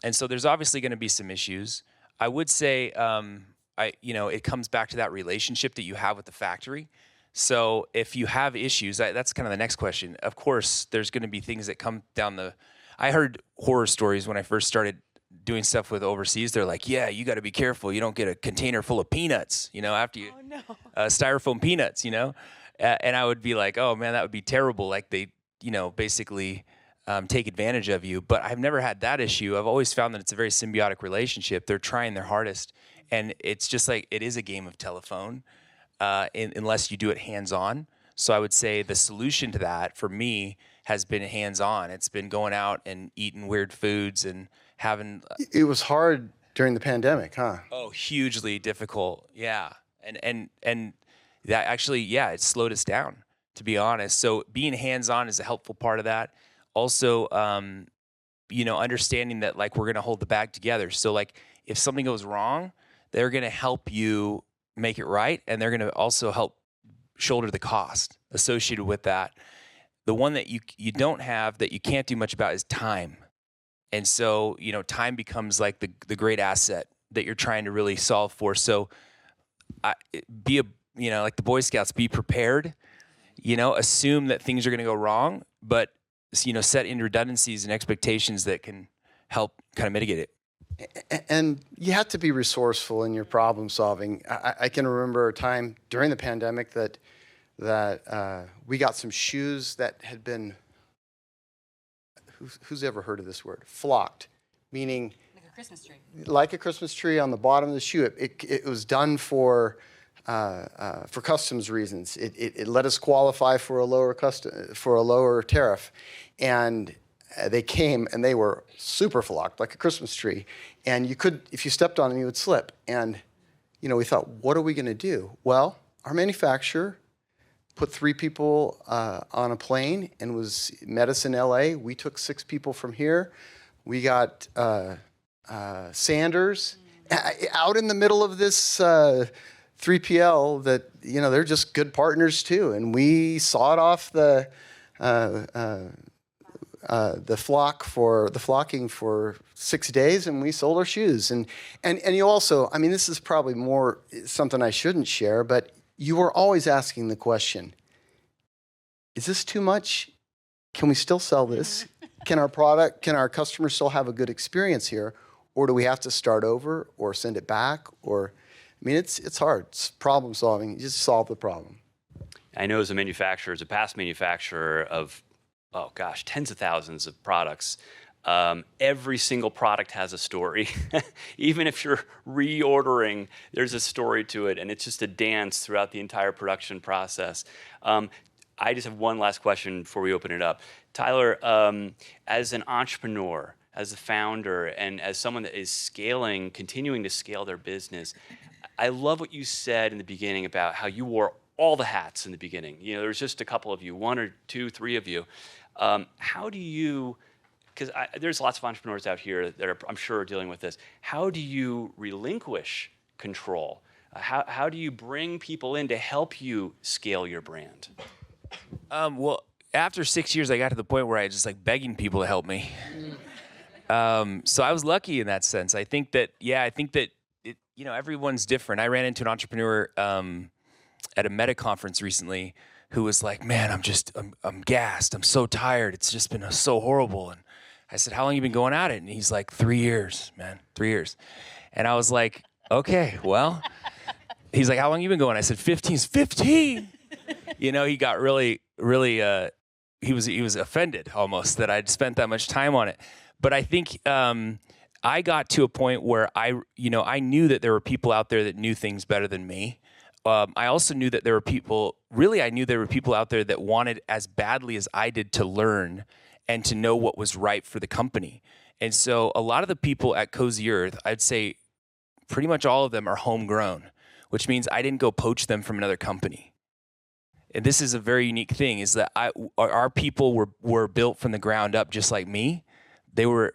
And so there's obviously going to be some issues. I would say, it comes back to that relationship that you have with the factory. So if you have issues, that's kind of the next question. Of course, there's going to be things that come down I heard horror stories when I first started doing stuff with overseas. They're like, yeah, you got to be careful. You don't get a container full of peanuts, after you, styrofoam peanuts, and I would be like, oh man, that would be terrible. Like they, basically take advantage of you. But I've never had that issue. I've always found that it's a very symbiotic relationship. They're trying their hardest. And it's just like, it is a game of telephone unless you do it hands-on. So I would say the solution to that for me has been hands-on. It's been going out and eating weird foods and having... It was hard during the pandemic, huh? Oh, hugely difficult. Yeah. And that actually, it slowed us down, to be honest. So being hands-on is a helpful part of that. Also, understanding that like we're going to hold the bag together. So like if something goes wrong, they're going to help you make it right, and they're going to also help shoulder the cost associated with that. The one that you don't have that you can't do much about is time. And so, time becomes like the great asset that you're trying to really solve for. So like the Boy Scouts, be prepared, assume that things are going to go wrong, but, set in redundancies and expectations that can help kind of mitigate it. And you have to be resourceful in your problem solving. I can remember a time during the pandemic that we got some shoes that had been, who's ever heard of this word? Flocked, meaning Like a Christmas tree. Like a Christmas tree on the bottom of the shoe. It was done for customs reasons. It let us qualify for a lower tariff, and they came and they were super flocked, like a Christmas tree. And if you stepped on them, you would slip. And, we thought, what are we going to do? Well, our manufacturer put 3 people on a plane and met us in LA. We took 6 people from here. We got Sanders out in the middle of this 3PL that, they're just good partners too. And we sawed off the flocking for 6 days, and we sold our shoes. And you also, this is probably more something I shouldn't share, but you were always asking the question, is this too much? Can we still sell this? Can our customers still have a good experience here? Or do we have to start over or send it back? Or, it's hard. It's problem solving. You just solve the problem. I know as a past manufacturer of tens of thousands of products. Every single product has a story. Even if you're reordering, there's a story to it, and it's just a dance throughout the entire production process. I just have one last question before we open it up. Tyler, as an entrepreneur, as a founder, and as someone that is continuing to scale their business, I love what you said in the beginning about how you wore all the hats in the beginning. You know, there was just a couple of you, 1 or 2, 3 of you. How do you, because there's lots of entrepreneurs out here that are, I'm sure, are dealing with this. How do you relinquish control? How do you bring people in to help you scale your brand? Well, after 6 years, I got to the point where I just like begging people to help me. So I was lucky in that sense. I think that everyone's different. I ran into an entrepreneur at a Meta conference recently who was like, man, I'm gassed. I'm so tired. It's just been so horrible. And I said, how long have you been going at it? And he's like, 3 years, man, 3 years. And I was like, okay, well, he's like, how long have you been going? I said, 15. 15. You know, he got really, he was offended almost that I'd spent that much time on it. But I think I got to a point where I knew that there were people out there that knew things better than me. I also knew that there were people out there that wanted as badly as I did to learn and to know what was right for the company. And so a lot of the people at Cozy Earth, I'd say pretty much all of them are homegrown, which means I didn't go poach them from another company. And this is a very unique thing, is that our people were built from the ground up just like me. They were,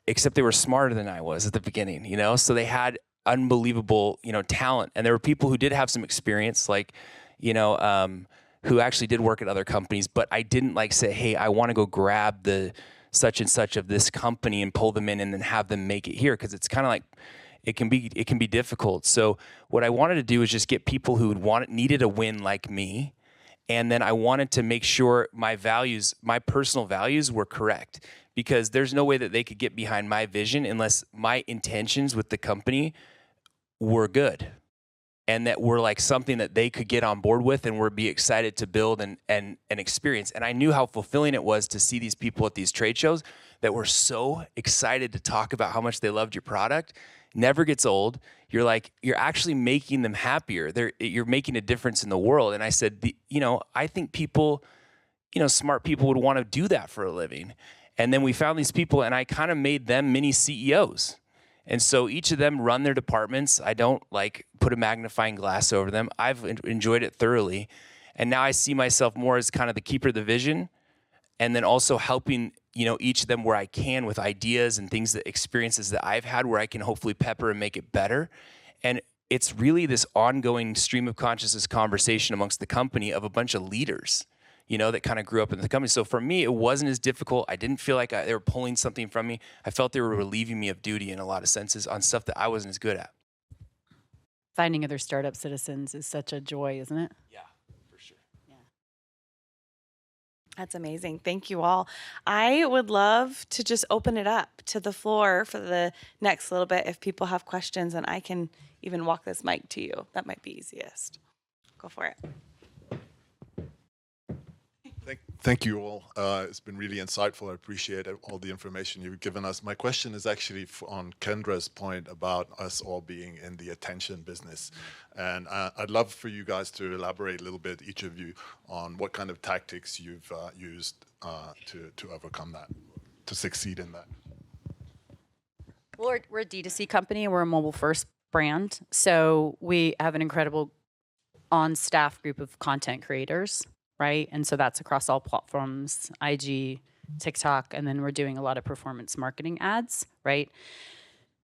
except they were smarter than I was at the beginning, you know? So they had unbelievable, talent. And there were people who did have some experience, like, who actually did work at other companies, but I didn't like say, hey, I want to go grab the such and such of this company and pull them in and then have them make it here. Cause it's kind of like, it can be difficult. So what I wanted to do is just get people who needed a win like me. And then I wanted to make sure my personal values were correct, because there's no way that they could get behind my vision unless my intentions with the company were good and that were like something that they could get on board with and would be excited to build and experience. And I knew how fulfilling it was to see these people at these trade shows that were so excited to talk about how much they loved your product. Never gets old. You're actually making them happier. You're making a difference in the world. And I said, I think people, smart people would want to do that for a living. And then we found these people and I kind of made them mini CEOs. And so each of them run their departments. I don't put a magnifying glass over them. I've enjoyed it thoroughly. And now I see myself more as kind of the keeper of the vision, and then also helping, each of them where I can with ideas and experiences that I've had where I can hopefully pepper and make it better. And it's really this ongoing stream of consciousness conversation amongst the company of a bunch of leaders, that kind of grew up in the company. So for me, it wasn't as difficult. I didn't feel like they were pulling something from me. I felt they were relieving me of duty in a lot of senses on stuff that I wasn't as good at. Finding other startup citizens is such a joy, isn't it? Yeah, for sure. Yeah. That's amazing. Thank you all. I would love to just open it up to the floor for the next little bit if people have questions, and I can even walk this mic to you. That might be easiest. Go for it. Thank you all. It's been really insightful. I appreciate all the information you've given us. My question is actually on Kendra's point about us all being in the attention business. And I'd love for you guys to elaborate a little bit, each of you, on what kind of tactics you've used to overcome that, to succeed in that. Well, we're a D2C company and we're a mobile first brand. So we have an incredible on-staff group of content creators. Right? And so that's across all platforms, IG, TikTok, and then we're doing a lot of performance marketing ads, right?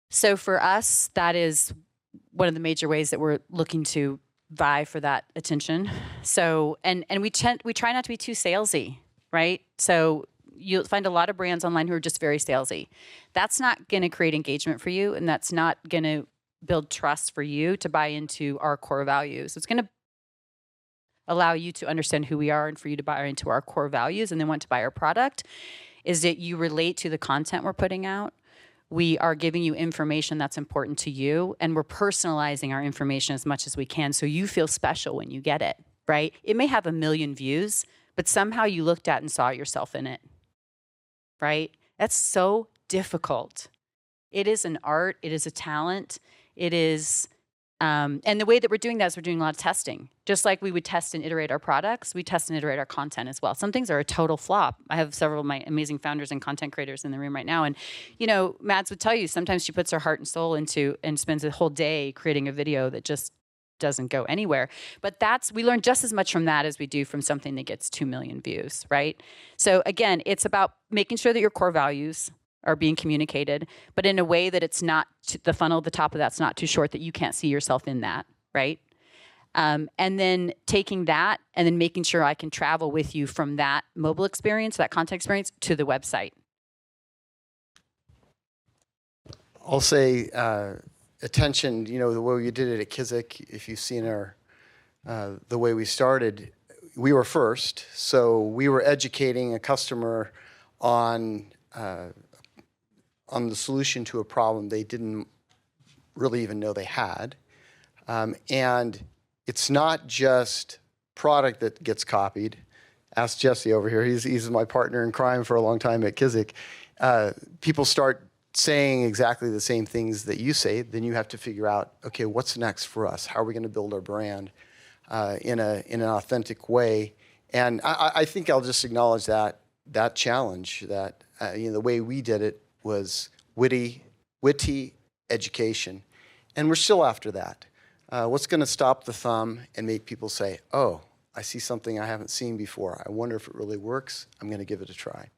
So for us, that is one of the major ways that we're looking to vie for that attention. So, and we try not to be too salesy, right? So you'll find a lot of brands online who are just very salesy. That's not going to create engagement for you, and that's not going to build trust for you to buy into our core values. It's going to allow you to understand who we are and for you to buy into our core values and then want to buy our product, is that you relate to the content we're putting out. We are giving you information that's important to you, and we're personalizing our information as much as we can so you feel special when you get it, right? It may have 1 million views, but somehow you looked at and saw yourself in it, right? That's so difficult. It is an art. It is a talent. It is And the way that we're doing that is we're doing a lot of testing. Just like we would test and iterate our products, we test and iterate our content as well. Some things are a total flop. I have several of my amazing founders and content creators in the room right now. And, Mads would tell you, sometimes she puts her heart and soul into and spends a whole day creating a video that just doesn't go anywhere. But we learn just as much from that as we do from something that gets 2 million views, right? So again, it's about making sure that your core values are being communicated, but in a way that it's not the funnel at the top of that's not too short that you can't see yourself in that, right? And then taking that and then making sure I can travel with you from that mobile experience, that content experience, to the website. I'll say attention, the way we did it at Kizik, if you've seen the way we started, we were first. So we were educating a customer on the solution to a problem they didn't really even know they had. And it's not just product that gets copied. Ask Jesse over here. He's my partner in crime for a long time at Kizik. People start saying exactly the same things that you say. Then you have to figure out, okay, what's next for us? How are we going to build our brand in an authentic way? And I think I'll just acknowledge that challenge, that the way we did it was witty education. And we're still after that. What's going to stop the thumb and make people say, oh, I see something I haven't seen before. I wonder if it really works. I'm going to give it a try.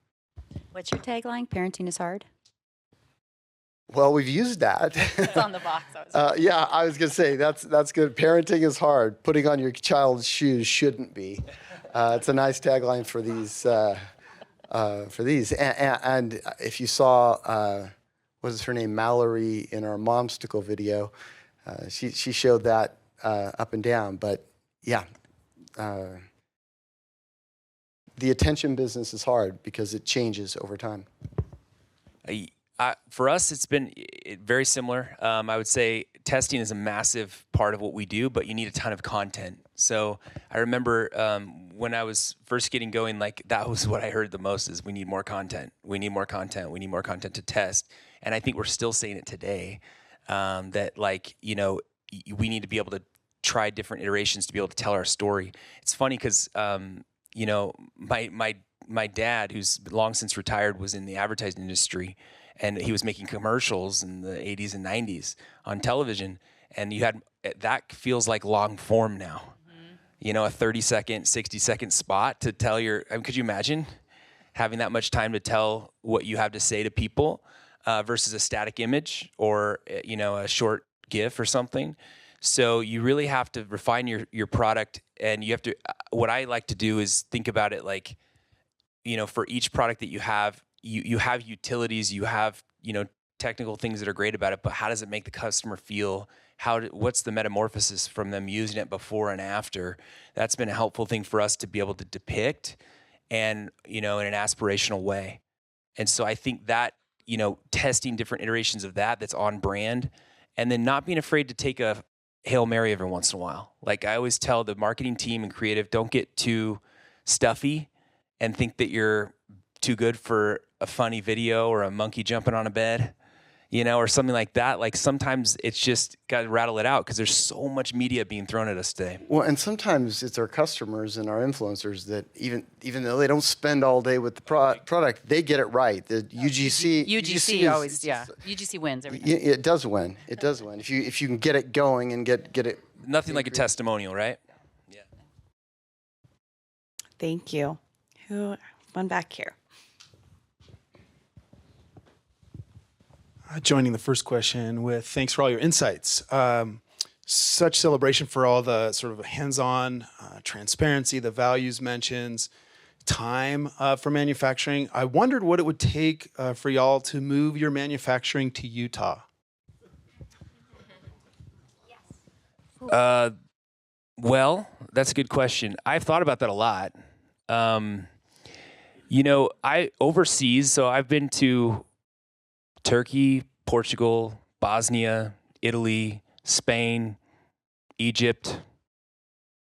What's your tagline? Parenting is hard? Well, we've used that. It's on the box. Yeah, I was going to say, that's good. Parenting is hard. Putting on your child's shoes shouldn't be. It's a nice tagline for these. And if you saw, what is her name, Mallory, in our Momsticle video, she showed that up and down. But yeah, the attention business is hard because it changes over time. For us, it's been very similar. I would say testing is a massive part of what we do, but you need a ton of content. So I remember when I was first getting going, that was what I heard the most is we need more content. We need more content. We need more content to test. And I think we're still saying it today, that we need to be able to try different iterations to be able to tell our story. It's funny because, my dad, who's long since retired, was in the advertising industry. And he was making commercials in the 80s and 90s on television. And that feels like long form now. Mm-hmm. A 30-second, 60-second spot to tell could you imagine having that much time to tell what you have to say to people versus a static image or, a short GIF or something. So you really have to refine your product. And you have to, what I like to do is think about it like, for each product that you have, you have utilities, you have, technical things that are great about it, but how does it make the customer feel? What's the metamorphosis from them using it before and after? That's been a helpful thing for us to be able to depict and, in an aspirational way. And so I think that, testing different iterations of that's on brand, and then not being afraid to take a Hail Mary every once in a while. Like I always tell the marketing team and creative, don't get too stuffy and think that you're too good for a funny video or a monkey jumping on a bed, or something like that. Like sometimes it's just got to rattle it out because there's so much media being thrown at us today. Well, and sometimes it's our customers and our influencers that even though they don't spend all day with the product, they get it right. The UGC always, UGC wins every time. It does win. It does win. If you can get it going and get it. Nothing like a testimonial, right? Yeah. Thank you. One back here. Joining the first question with thanks for all your insights. Such celebration for all the sort of hands-on transparency, the values mentions, time for manufacturing. I wondered what it would take for y'all to move your manufacturing to Utah. Well, that's a good question. I've thought about that a lot. I overseas, so I've been to Turkey, Portugal, Bosnia, Italy, Spain, Egypt,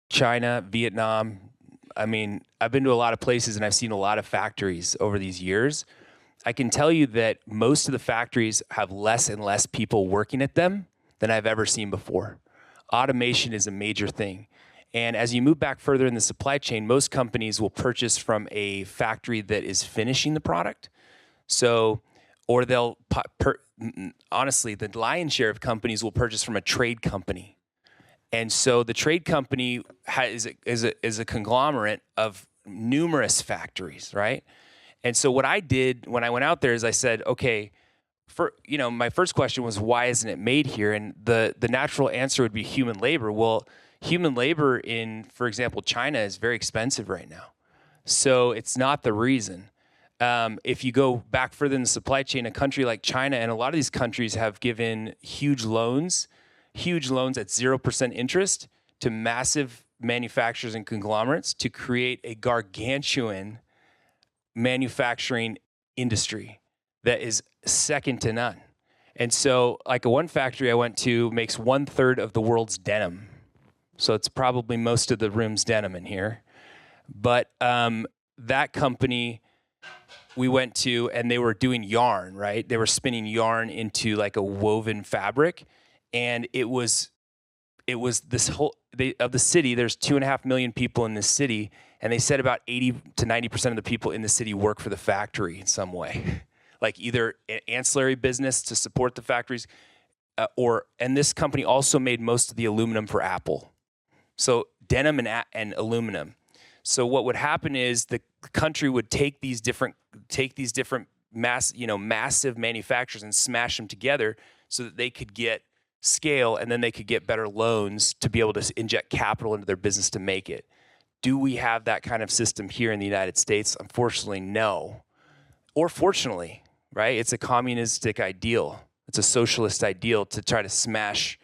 China, Vietnam. I mean, I've been to a lot of places and I've seen a lot of factories over these years. I can tell you that most of the factories have less and less people working at them than I've ever seen before. automation is a major thing. And as you move back further in the supply chain, most companies will purchase from a factory that is finishing the product. So, or they'll, honestly, the lion's share of companies will purchase from a trade company. And so the trade company is a conglomerate of numerous factories, right? And so what I did when I went out there is I said, okay, my first question was, why isn't it made here? And the natural answer would be human labor. Well, human labor in, for example, China is very expensive right now. So it's not the reason. If you go back further in the supply chain, a country like China, and a lot of these countries have given huge loans at 0% interest to massive manufacturers and conglomerates to create a gargantuan manufacturing industry that is second to none. And so like one factory I went to makes 1/3 of the world's denim. So it's probably most of the room's denim in here. But that company we went to, and they were doing yarn, right? They were spinning yarn into like a woven fabric. And it was this whole, of the city, there's 2.5 million people in this city. And they said about 80 to 90% of the people in the city work for the factory in some way. Like either ancillary business to support the factories, and this company also made most of the aluminum for Apple. So denim and aluminum. So what would happen is the country would take these different massive manufacturers and smash them together so that they could get scale, and then they could get better loans to be able to inject capital into their business to make it. Do we have that kind of system here in the United States? Unfortunately, no. Or fortunately, right? It's a communistic ideal. It's a socialist ideal to try to smash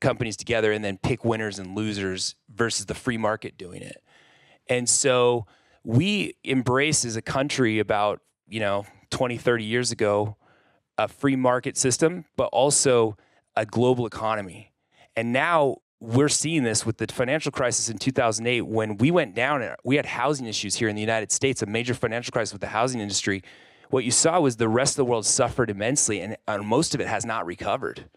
companies together and then pick winners and losers versus the free market doing it. And so we embrace as a country about, 20, 30 years ago, a free market system, but also a global economy. And now we're seeing this with the financial crisis in 2008 when we went down and we had housing issues here in the United States, a major financial crisis with the housing industry. What you saw was the rest of the world suffered immensely, and most of it has not recovered.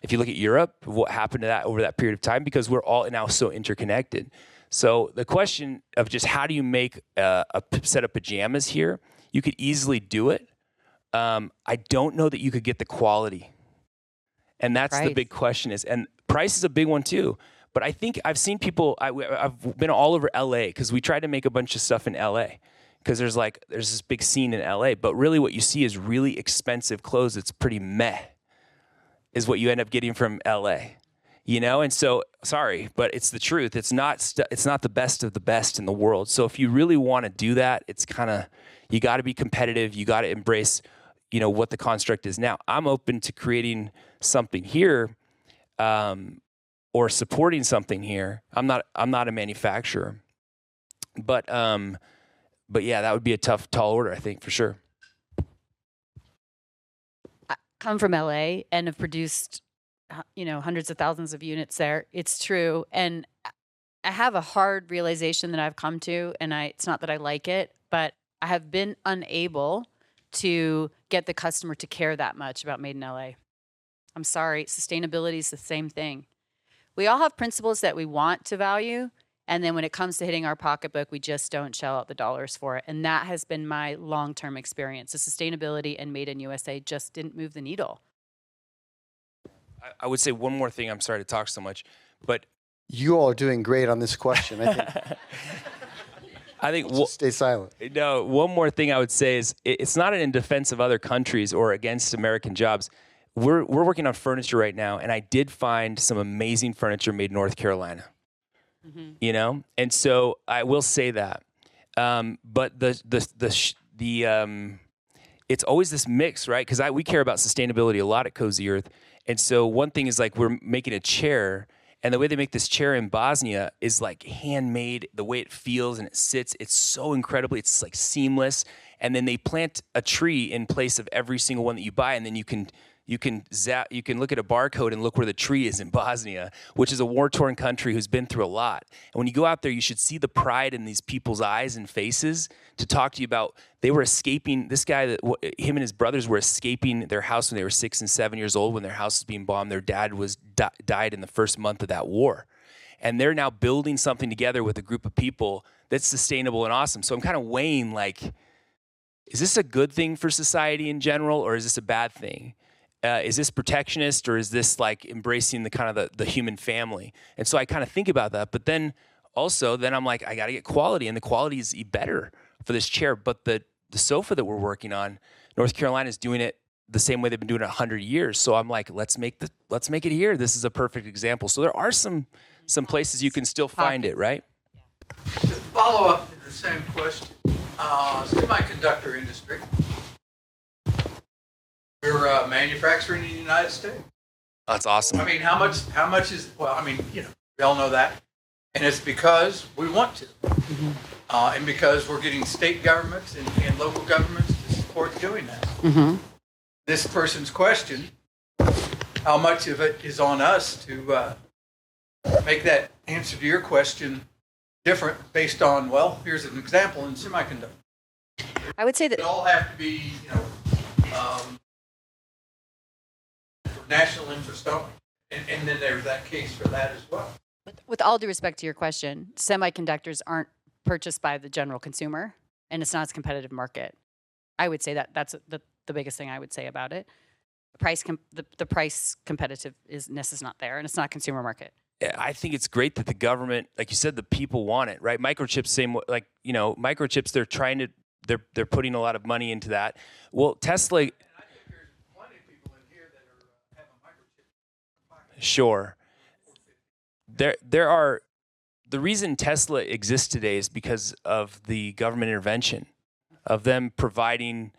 If you look at Europe, what happened to that over that period of time, because we're all now so interconnected. So the question of just how do you make a set of pajamas here, you could easily do it. I don't know that you could get the quality. And that's the big question and price is a big one too. But I think I've seen people, I've been all over LA because we tried to make a bunch of stuff in LA because there's this big scene in LA. But really what you see is really expensive clothes. It's pretty meh is what you end up getting from LA. And so, sorry, but it's the truth. It's not the best of the best in the world. So if you really want to do that, it's you got to be competitive. You got to embrace, what the construct is now. I'm open to creating something here, or supporting something here. I'm not a manufacturer, but yeah, that would be a tall order, I think, for sure. I come from LA and have produced hundreds of thousands of units there. It's true. And I have a hard realization that I've come to, and it's not that I like it, but I have been unable to get the customer to care that much about made in LA. I'm sorry, sustainability is the same thing. We all have principles that we want to value, and then when it comes to hitting our pocketbook, we just don't shell out the dollars for it. And that has been my long-term experience. The sustainability and made in USA just didn't move the needle. I would say one more thing. I'm sorry to talk so much, but you all are doing great on this question, I think. I think stay silent. No, one more thing I would say is it's not in defense of other countries or against American jobs. We're working on furniture right now, and I did find some amazing furniture made in North Carolina. Mm-hmm. And so I will say that. But it's always this mix, right? Because we care about sustainability a lot at Cozy Earth. And so one thing is like we're making a chair, and the way they make this chair in Bosnia is like handmade. The way it feels and it sits, it's so incredibly, it's like seamless. And then they plant a tree in place of every single one that you buy, and then you can You can look at a barcode and look where the tree is in Bosnia, which is a war-torn country who's been through a lot. And when you go out there, you should see the pride in these people's eyes and faces to talk to you about, they were escaping, this guy, him and his brothers were escaping their house when they were 6 and 7 years old when their house was being bombed. Their dad died in the first month of that war. And they're now building something together with a group of people that's sustainable and awesome. So I'm kind of weighing, like, is this a good thing for society in general, or is this a bad thing? Is this protectionist, or is this like embracing the kind of the human family? And so I kind of think about that, but then also I'm like, I got to get quality, and the quality is better for this chair. But the sofa that we're working on, North Carolina is doing it the same way they've been doing it 100 years. So I'm like, let's make it here. This is a perfect example. So there are some places you can still find it, right? To follow up to the same question, semiconductor industry. We're manufacturing in the United States. That's awesome. I mean, how much is, well, I mean, you know, we all know that. And it's because we want to. And because we're getting state governments and local governments to support doing that. This person's question, how much of it is on us to make that answer to your question different based on, well, here's an example in semiconductor. I would say that It all have to be, you know, national interest only. And then there's that case for that as well. with all due respect to your question, semiconductors aren't purchased by the general consumer, and it's not a competitive market. I would say that's the biggest thing I would say about it. The price competitiveness is not there, and it's not a consumer market. I think it's great that the government, like you said, the people want it, right? Microchips, same, like, you know, microchips, they're putting a lot of money into that. Well, Tesla. And I think there's plenty of people in here that are have a microchip. Sure. The reason Tesla exists today is because of the government intervention, of them providing,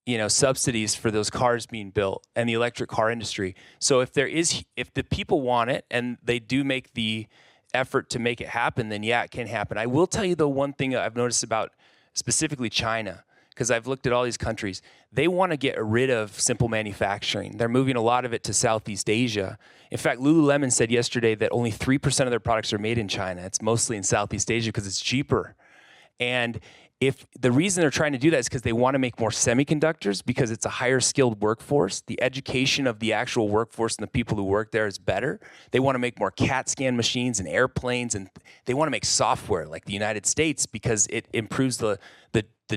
you know, subsidies for those cars being built and the electric car industry. So if the people want it and they do make the effort to make it happen, then yeah, it can happen. I will tell you the one thing I've noticed about specifically China, because I've looked at all these countries, they want to get rid of simple manufacturing. They're moving a lot of it to Southeast Asia. In fact, Lululemon said yesterday that only 3% of their products are made in China. It's mostly in Southeast Asia because it's cheaper. And if the reason they're trying to do that is because they want to make more semiconductors, because it's a higher skilled workforce. The education of the actual workforce and the people who work there is better. They want to make more CAT scan machines and airplanes, and they want to make software like the United States because it improves the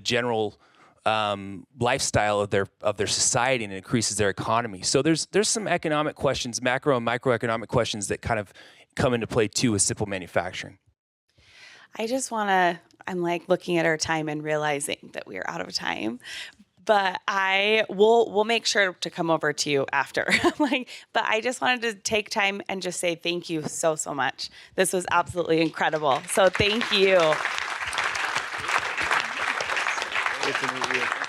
general lifestyle of their society and increases their economy. So there's some economic questions, macro and microeconomic questions that kind of come into play too with simple manufacturing. I'm like looking at our time and realizing that we are out of time. But we'll make sure to come over to you after. But I just wanted to take time and just say thank you so much. This was absolutely incredible. So thank you. Good to meet you.